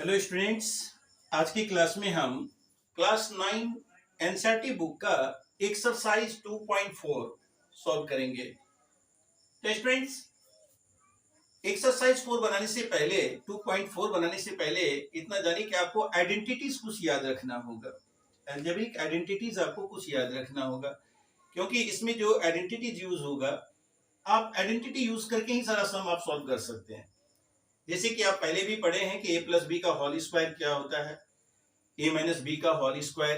Hello students. आज की class में हम क्लास 9 एनसीईआरटी बुक का एक्सरसाइज 2.4 सॉल्व करेंगे। तो स्टूडेंट्स, एक्सरसाइज 4 बनाने से पहले 2.4 बनाने से पहले इतना जानिए कि आपको आइडेंटिटीज कुछ याद रखना होगा। अलजेब्रिक आइडेंटिटीज आपको कुछ याद रखना होगा, क्योंकि इसमें जो आइडेंटिटीज यूज होगा, आप आइडेंटिटी यूज करके ही सारा सम आप सॉल्व कर सकते हैं। जैसे कि आप पहले भी पढ़े हैं कि a प्लस बी का होल स्क्वायर क्या होता है, a माइनस बी का होल स्क्वायर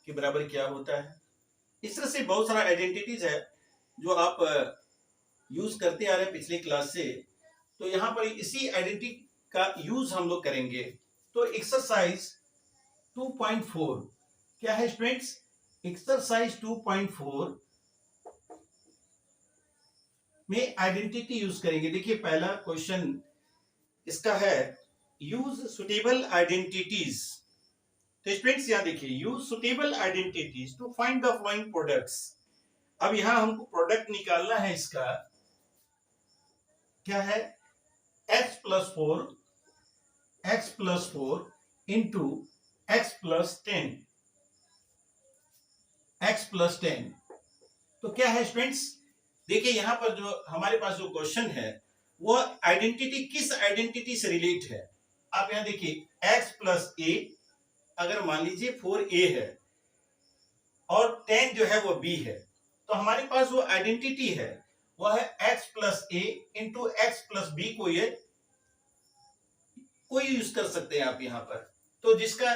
के बराबर क्या होता है। इस तरह से बहुत सारा आइडेंटिटीज है जो आप यूज करते आ रहे हैं पिछले क्लास से। तो यहाँ पर इसी आइडेंटिटी का यूज हम लोग करेंगे। तो एक्सरसाइज 2.4 क्या है स्टूडेंट्स? एक्सरसाइज 2.4 में आइडेंटिटी यूज करेंगे। देखिए पहला क्वेश्चन इसका है, यूज सुटेबल आइडेंटिटीज। तो स्टूडेंट्स यहाँ देखिए, use suitable identities to find the following products. अब यहां हमको प्रोडक्ट निकालना है। इसका क्या है? x plus 4 into x plus 10। तो क्या है स्टूडेंट्स? देखिए यहां पर जो हमारे पास जो क्वेश्चन है वो आइडेंटिटी किस आइडेंटिटी से रिलेट है। आप यहां देखिए x प्लस ए, अगर मान लीजिए 4a है और 10 जो है वो b है, तो हमारे पास जो आइडेंटिटी है वह है x plus A into x plus B. को ये कोई यूज कर सकते हैं आप यहां पर। तो जिसका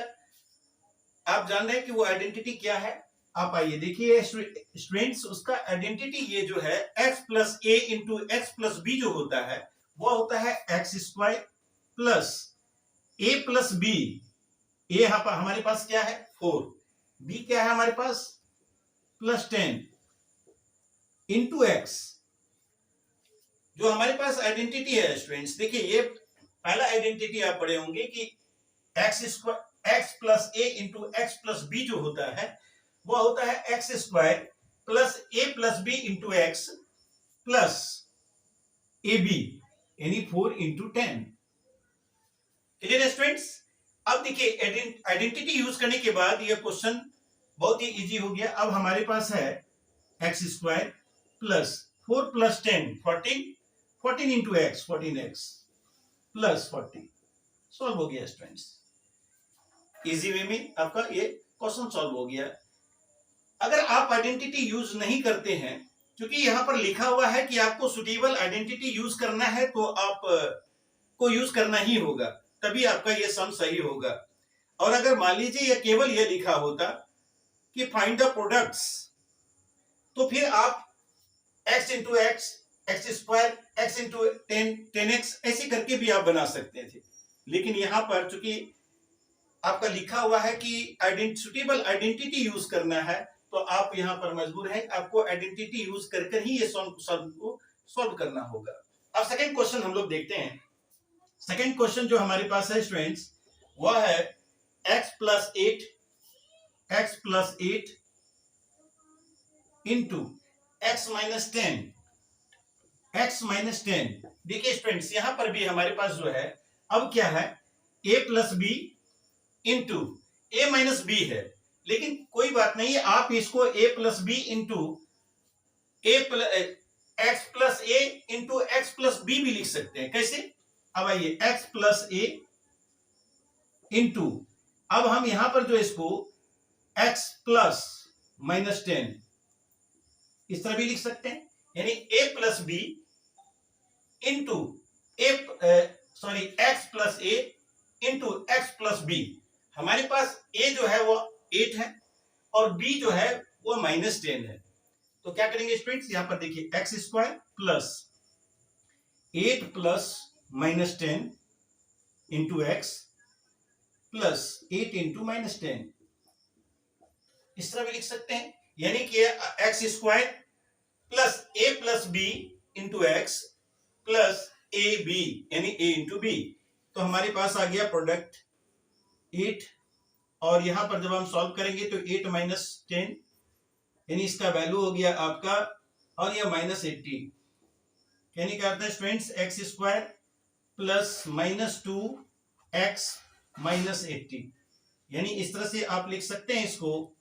आप जान रहे हैं कि वो आइडेंटिटी क्या है। आप आइए देखिए स्टूडेंट्स, उसका आइडेंटिटी ये जो है x plus A into x plus B जो होता है वो होता है एक्स स्क्वायर प्लस ए प्लस बी। ए यहां पर हमारे पास क्या है 4, बी क्या है हमारे पास प्लस 10 इंटू एक्स। जो हमारे पास आइडेंटिटी है स्टूडेंट्स, देखिए ये पहला आइडेंटिटी आप पढ़े होंगे कि X plus A into x plus B जो होता है वो होता है x square plus A plus B into x plus A B, यानी 4 इंटू 10। Clear students? अब देखिए आइडेंटिटी यूज करने के बाद ये क्वेश्चन बहुत ही इजी हो गया। अब हमारे पास है x square plus 4 plus 10 14 into x 14x plus 40। Solve हो गया स्टूडेंट्स, इजी वे में आपका ये क्वेश्चन सॉल्व हो गया। अगर आप आइडेंटिटी यूज नहीं करते हैं, क्योंकि यहां पर लिखा हुआ है कि आपको सुटेबल आइडेंटिटी यूज करना है, तो आप को यूज करना ही होगा, तभी आपका ये सम सही होगा। और अगर मान लीजिए ये केवल ये लिखा होता कि फाइंड द प्रोडक्ट्स, तो फिर आप x into x x square x into 10x ऐसे करके भी आप बना सकते थे। लेकिन यहां पर चूंकि आपका लिखा हुआ है कि सुटेबल आइडेंटिटी यूज करना है, तो आप यहां पर मजबूर है, आपको आइडेंटिटी यूज कर ही ये सम को सॉल्व करना होगा। अब सेकंड क्वेश्चन हम लोग देखते हैं। सेकंड क्वेश्चन जो हमारे पास है स्टूडेंट्स वह है x plus 8 into x minus 10। देखिए स्टूडेंट्स यहां पर भी हमारे पास जो है अब क्या है a plus B into A minus B है। लेकिन कोई बात नहीं, आप इसको a plus B into x plus A into x plus B भी लिख सकते हैं। कैसे? अब आइए x प्लस ए इंटू, अब हम यहां पर जो इसको x प्लस माइनस 10 इस तरह भी लिख सकते हैं, यानी a plus B into x plus A into x plus B. हमारे पास a जो है वो 8 है और b जो है वो माइनस 10 है। तो क्या करेंगे स्टूडेंट्स, यहां पर देखिए x square plus 8 plus minus 10 into x plus 8 into minus 10, इस तरह भी लिख सकते हैं, यानी कि x square plus A plus B into x plus A B, यानी ए इंटू बी। तो हमारे पास आ गया प्रोडक्ट 8, और यहां पर जब हम सॉल्व करेंगे तो 8 माइनस 10, यानी इसका वैल्यू हो गया आपका, और यह माइनस 80, यानी क्या होता है students x square plus minus 2 x minus 80, यानी इस तरह से आप लिख सकते हैं इसको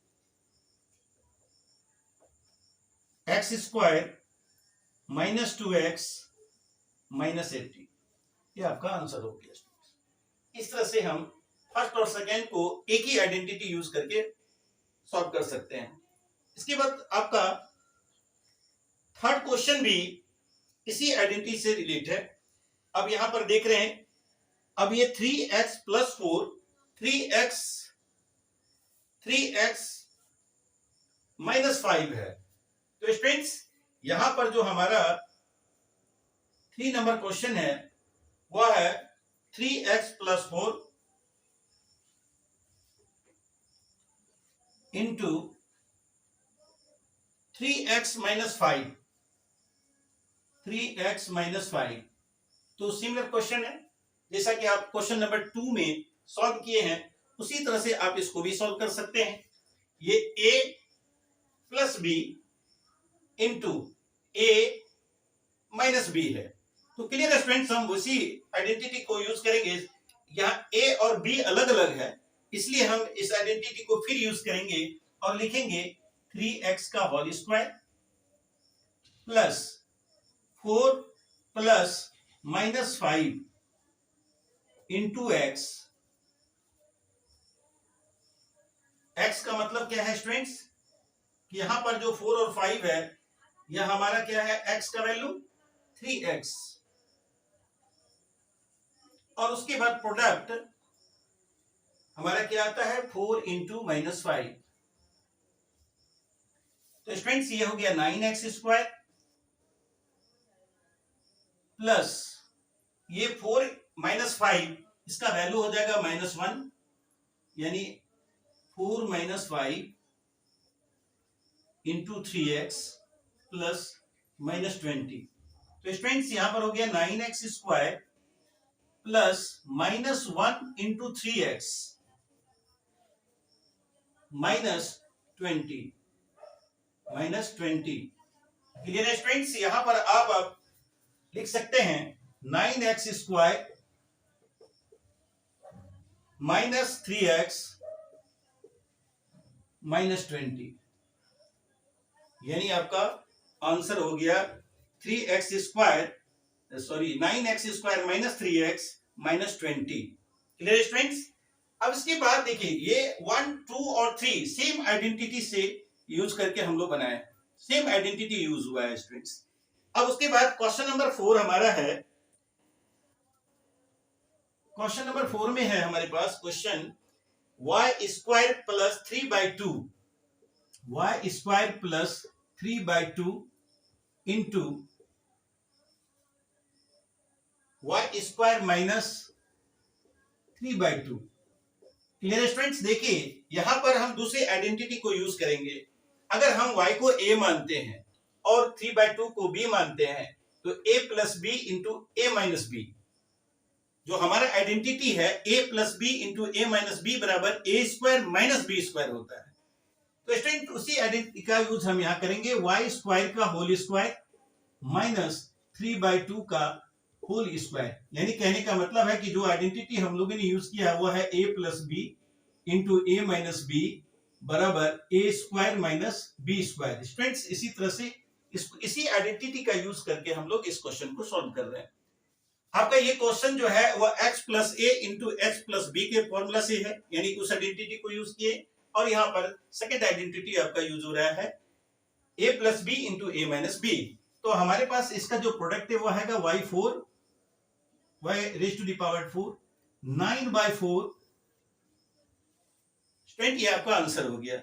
x square minus 2x minus 80, ये आपका आंसर हो गया। इस तरह से हम फर्स्ट और सेकेंड को एक ही आइडेंटिटी यूज करके सॉल्व कर सकते हैं। इसके बाद आपका थर्ड क्वेश्चन भी इसी आइडेंटिटी से रिलेटेड है। अब यहां पर देख रहे हैं, अब ये 3x प्लस 4 3x माइनस 5 है। तो स्टूडेंट्स यहां पर जो हमारा 3 नंबर क्वेश्चन है वह है 3x plus 4 into 3x minus 5, 3x minus 5। तो सिमिलर क्वेश्चन है, जैसा कि आप क्वेश्चन नंबर 2 में सॉल्व किए हैं उसी तरह से आप इसको भी सॉल्व कर सकते हैं। ये a plus B into a minus B है। तो क्लियर स्टूडेंट्स, हम उसी आइडेंटिटी को यूज करेंगे। यहाँ a और b अलग अलग है, इसलिए हम इस आइडेंटिटी को फिर यूज करेंगे और लिखेंगे 3x का whole square plus 4 plus minus 5 into x। x का मतलब क्या है स्टूडेंट्स, कि यहां पर जो 4 और 5 है यह हमारा क्या है, x का वैल्यू 3x, और उसके बाद प्रोडक्ट हमारा क्या आता है 4 इंटू माइनस 5। तो स्टूडेंट्स ये हो गया 9x स्क्वायर प्लस ये 4 माइनस 5, इसका वैल्यू हो जाएगा -1, यानी 4 माइनस 5 इंटू 3x प्लस -20। तो स्टूडेंट्स यहां पर हो गया 9x square plus -1 into 3x -20। Clear है स्टूडेंट्स, यहां पर आप लिख सकते हैं 9x स्क्वायर माइनस 3x -20, यानी आपका आंसर हो गया 3x square sorry 9x square minus 3x -20। Clear students, अब इसके बाद देखिए ये 1, 2 और 3 सेम आइडेंटिटी से यूज करके हम लोग बनाए, सेम आइडेंटिटी यूज हुआ है स्टूडेंट्स। अब उसके बाद क्वेश्चन नंबर 4 हमारा है, क्वेश्चन नंबर 4 में है हमारे पास question y square plus 3/2 y square plus 3/2 into y square minus 3/2। Clear students, देखिए यहां पर हम दूसरे आइडेंटिटी को यूज करेंगे। अगर हम y को a मानते हैं और 3/2 को b मानते हैं तो a plus B into A minus b, जो हमारा आइडेंटिटी है a plus B into A minus B बराबर ए स्क्वायर माइनस बी स्क्वायर होता है। तो स्टूडेंट उसी आइडेंटिटी का यूज हम यहां करेंगे, y स्क्वायर का होल स्क्वायर माइनस 3/2 का होल स्क्वायर, यानी कहने का मतलब है कि जो आइडेंटिटी हम लोगों ने यूज किया है वो है a plus B into A minus B बराबर ए square minus B square. Students इसी तरह से इसी आइडेंटिटी का यूज करके हम लोग इस क्वेश्चन को सॉल्व कर रहे हैं। आपका ये क्वेश्चन जो है वो x plus A into x plus B के फॉर्मूला से है, यानी उस आइडेंटिटी को यूज किए, और यहाँ पर सेकेंड आइडेंटिटी आपका यूज हो रहा है a plus B into A minus b. तो हमारे पास इसका जो प्रोडक्ट है वो है y4 y raise to the power 4 9/4। Student ये आपका आंसर हो गया।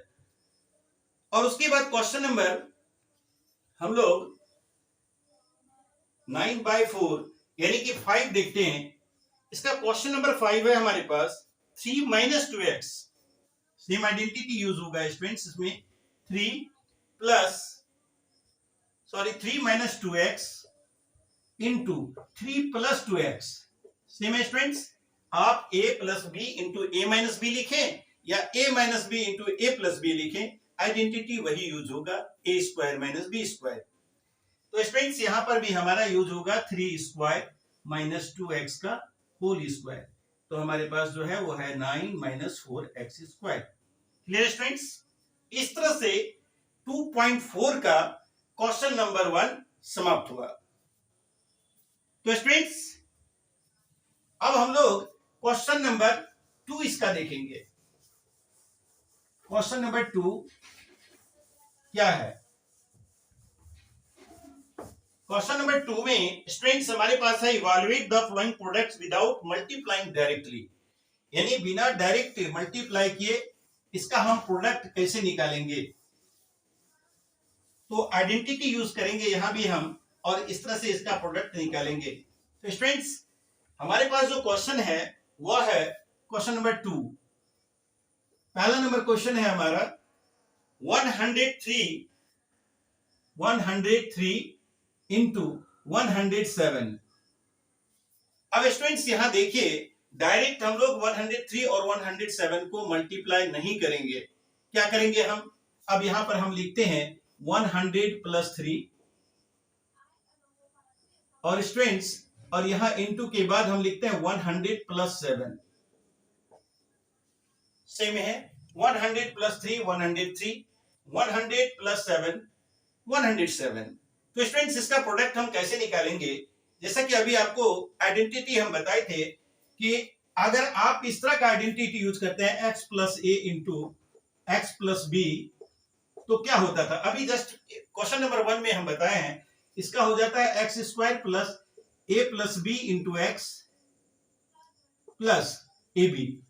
और उसके बाद क्वेश्चन नंबर हम लोग 9/4 यानी कि 5 देखते हैं। इसका क्वेश्चन नंबर 5 है हमारे पास 3 minus 2x, same identity use होगा स्टूडेंट्स इसमें, 3 minus 2x into 3 plus 2x। Same है स्टूडेंट्स, आप a plus B into A minus b लिखें या a minus b into a plus b लिखें, आइडेंटिटी वही यूज होगा, a square minus B square. तो स्टूडेंट्स यहां पर भी हमारा यूज होगा 3 स्क्वायर माइनस 2x का होल स्क्वायर। तो हमारे पास जो है वो है 9 minus 4x square. Clear students? इस तरह से 2.4 का क्वेश्चन नंबर 1 समाप्त हुआ। तो स्टूडेंट्स अब हम लोग क्वेश्चन नंबर 2 इसका देखेंगे। क्वेश्चन नंबर 2 क्या है? क्वेश्चन नंबर 2 में स्टूडेंट्स हमारे पास है evaluate the flowing products without multiplying directly, यानी बिना डायरेक्ट मल्टीप्लाई किए इसका हम प्रोडक्ट कैसे निकालेंगे। तो आइडेंटिटी यूज करेंगे यहां भी हम, और इस तरह से इसका प्रोडक्ट निकालेंगे। तो स्टूडेंट्स हमारे पास जो क्वेश्चन है वह है क्वेश्चन नंबर 2। पहला नंबर क्वेश्चन है हमारा 103 इंटू 107। अब स्टूडेंट्स यहां देखिए, डायरेक्ट हम लोग 103 और 107 को मल्टीप्लाई नहीं करेंगे। क्या करेंगे हम? अब यहां पर हम लिखते हैं 100 प्लस 3, और स्टूडेंट्स और यहां इनटू के बाद हम लिखते हैं 100 प्लस 7। सेम है 100 प्लस 3 103, 100 प्लस 7 107। तो स्टूडेंट्स इसका प्रोडक्ट हम कैसे निकालेंगे? जैसा कि अभी आपको आइडेंटिटी हम बताए थे कि अगर आप इस तरह का आइडेंटिटी यूज करते हैं x plus A into x plus B, तो क्या होता था? अभी जस्ट क्वेश्चन नंबर 1 में हम बताए हैं, इसका हो जाता है एक्स स्क्वायर प्लस ए plus B into x plus ए बी।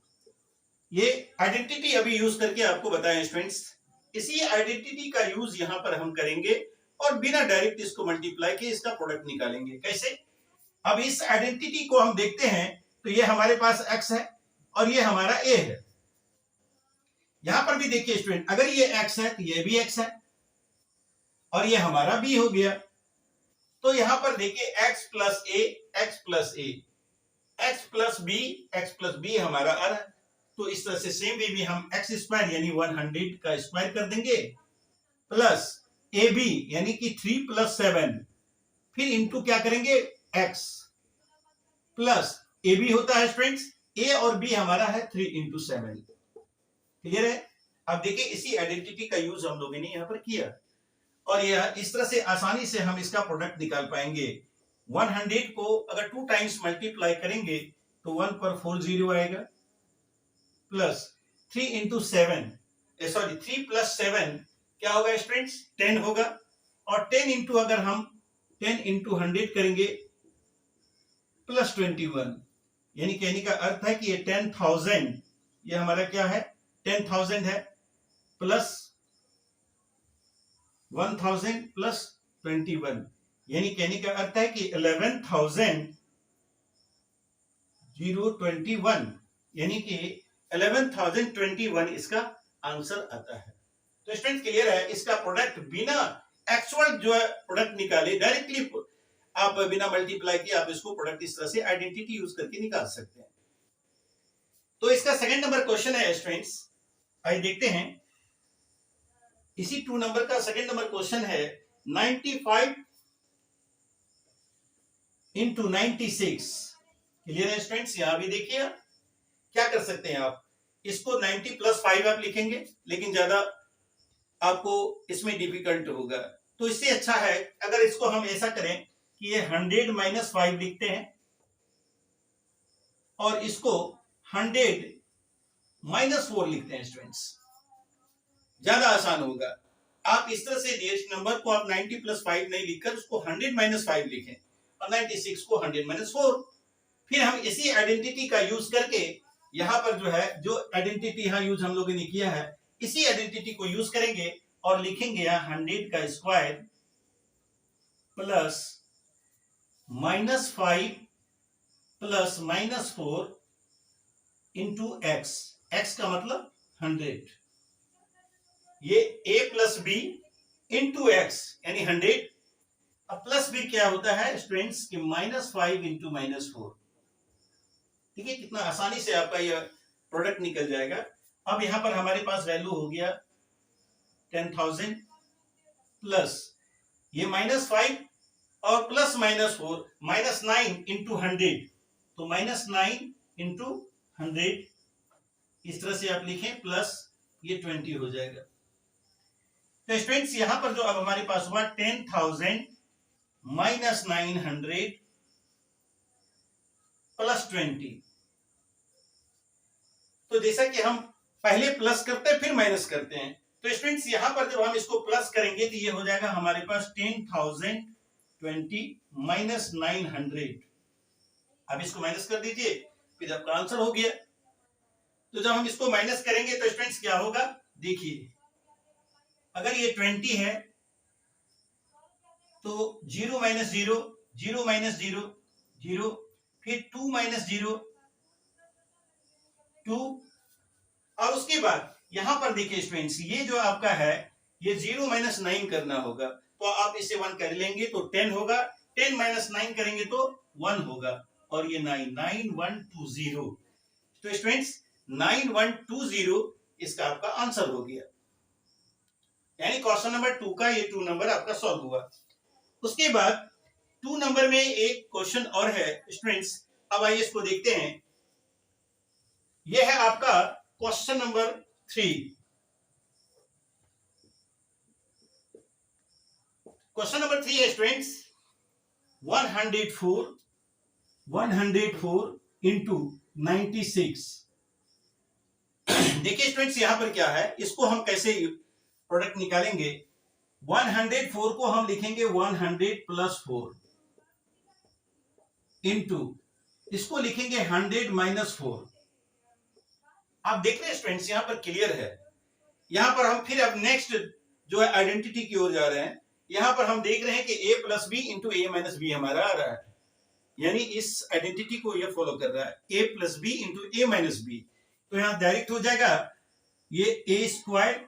ये आइडेंटिटी अभी यूज करके आपको बताएं स्टूडेंट्स। इसी आइडेंटिटी का यूज यहां पर हम करेंगे और बिना डायरेक्ट इसको मल्टीप्लाई किए इसका प्रोडक्ट निकालेंगे। कैसे? अब इस आइडेंटिटी को हम देखते हैं तो ये हमारे पास x है और ये हमारा a है। यहां पर भी देखिए स्टूडेंट, अगर ये x है तो ये भी x है और ये हमारा b हो गया। तो यहां पर देखिए x plus a x plus a, x plus b हमारा r है। तो इस तरह से सेम वे भी हम x स्क्वायर यानी 100 का स्क्वायर कर देंगे प्लस ए बी यानी कि 3 प्लस 7, फिर इंटू क्या करेंगे x प्लस ए बी होता है स्टूडेंट्स, a और b हमारा है 3 इंटू 7। क्लियर है? अब देखिए इसी आइडेंटिटी का यूज हम लोगों ने यहां पर किया और यह इस तरह से आसानी से हम इसका प्रोडक्ट निकाल पाएंगे। 100 को अगर 2 टाइम्स मल्टीप्लाई करेंगे तो 1 पर 4 जीरो आएगा प्लस 3 इंटू 7, सॉरी 3 प्लस 7 क्या होगा स्टूडेंट्स? 10 होगा। और 10 इंटू अगर हम 10 इंटू 100 करेंगे प्लस 21, यानी कहने का अर्थ है कि ये 10,000, ये हमारा क्या है 10,000 है प्लस 1000 प्लस 21, यानी कहने का अर्थ है कि 11,021, यानी कि 11,021 इसका आंसर आता है। तो स्टूडेंट क्लियर है? इसका प्रोडक्ट बिना एक्चुअल जो है प्रोडक्ट निकाले, डायरेक्टली आप बिना मल्टीप्लाई किए आप इसको प्रोडक्ट इस तरह से आइडेंटिटी यूज करके निकाल सकते हैं। तो इसका सेकंड नंबर क्वेश्चन है स्टूडेंट्स, आइए देखते हैं। इसी 2 नंबर का सेकंड नंबर क्वेश्चन है 95 इंटू 96। क्लियर है स्टूडेंट्स? यहां भी देखिए क्या कर सकते हैं आप, इसको 90 प्लस 5 आप लिखेंगे, लेकिन ज्यादा आपको इसमें डिफिकल्ट होगा। तो इससे अच्छा है अगर इसको हम ऐसा करें कि ये 100 माइनस 5 लिखते हैं और इसको 100 माइनस 4 लिखते हैं स्टूडेंट्स, ज्यादा आसान होगा। आप इस तरह से नेक्स्ट नंबर को आप 90 प्लस 5 नहीं लिखकर उसको 100 माइनस 5 लिखें और 96 को 100 माइनस 4। फिर हम इसी आइडेंटिटी का यूज करके यहां पर जो है, जो आइडेंटिटी यहां यूज हम लोगों ने किया है, इसी आइडेंटिटी को यूज करेंगे और लिखेंगे 100 का square plus -5 plus -4 into x, x का मतलब 100, ये a plus B into x यानी 100। अब प्लस बी क्या होता है स्टूडेंट्स कि -5 इंटू -4। ठीक है, कितना आसानी से आपका ये प्रोडक्ट निकल जाएगा। अब यहां पर हमारे पास वैल्यू हो गया 10,000 प्लस ये -5 और प्लस -4 -9 इंटू 100, तो -9 इंटू 100, इस तरह से आप लिखें, प्लस ये 20 हो जाएगा। तो स्टूडेंट्स यहां पर जो अब हमारे पास हुआ 10,000 माइनस 900 प्लस 20। तो जैसा कि हम पहले प्लस करते हैं फिर माइनस करते हैं, तो स्टूडेंट्स यहां पर जब हम इसको प्लस करेंगे तो ये हो जाएगा हमारे पास 10,020 माइनस 900। अब इसको माइनस कर दीजिए, फिर आपका आंसर हो गया। तो जब हम इसको माइनस करेंगे तो स्टूडेंट्स क्या होगा, देखिए अगर ये 20 है तो 0 माइनस 0, 0 माइनस 0, 0, फिर 2 माइनस 0, 2, और उसके बाद यहां पर देखिए स्टूडेंट्स ये जो आपका है ये 0 माइनस 9 करना होगा, तो आप इसे 1 कर लेंगे तो 10 होगा, 10 माइनस 9 करेंगे तो 1 होगा, और ये 99120। तो स्टूडेंट्स 9120 इसका आपका आंसर हो गया, यानी क्वेश्चन नंबर 2 का ये 2 नंबर आपका सॉल्व हुआ। उसके बाद 2 नंबर में एक क्वेश्चन और है स्टूडेंट्स, अब आइए इसको देखते हैं। यह है आपका क्वेश्चन नंबर 3। क्वेश्चन नंबर 3 है स्टूडेंट्स 104 इंटू 96। देखिए स्टूडेंट्स यहां पर क्या है, इसको हम कैसे प्रोडक्ट निकालेंगे। 104 को हम लिखेंगे 100 प्लस 4 इंटू इसको लिखेंगे 100 माइनस 4। आप देख रहे हैं स्टूडेंट्स यहां पर क्लियर है। यहां पर हम फिर अब नेक्स्ट जो है आइडेंटिटी की ओर जा रहे हैं। यहां पर हम देख रहे हैं कि a plus B into A minus b हमारा आ रहा है, यानी इस आइडेंटिटी को ये फॉलो कर रहा है, a plus B into A minus b. तो यहां डायरेक्ट हो जाएगा ये a square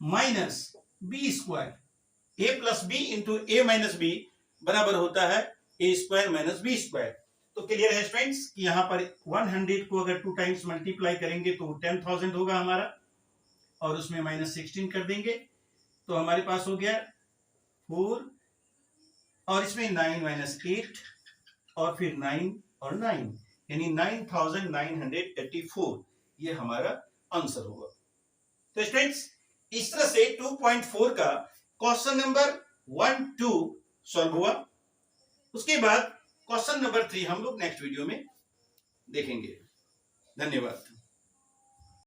minus B square, a plus B into A minus B बराबर होता है a square minus B square. तो क्लियर है स्टूडेंट्स कि यहां पर 100 को अगर 2 टाइम्स मल्टीप्लाई करेंगे तो 10,000 होगा हमारा, और उसमें माइनस 16 कर देंगे तो हमारे पास हो गया 4, और इसमें 9 माइनस 8 और फिर 9 और 9, यानी 9,984 ये हमारा आंसर होगा। तो स्टूडेंट्स इस तरह से 2.4 का क्वेश्चन नंबर 1, 2 सॉल्व हुआ। उसके बाद क्वेश्चन नंबर 3 हम लोग नेक्स्ट वीडियो में देखेंगे। धन्यवाद।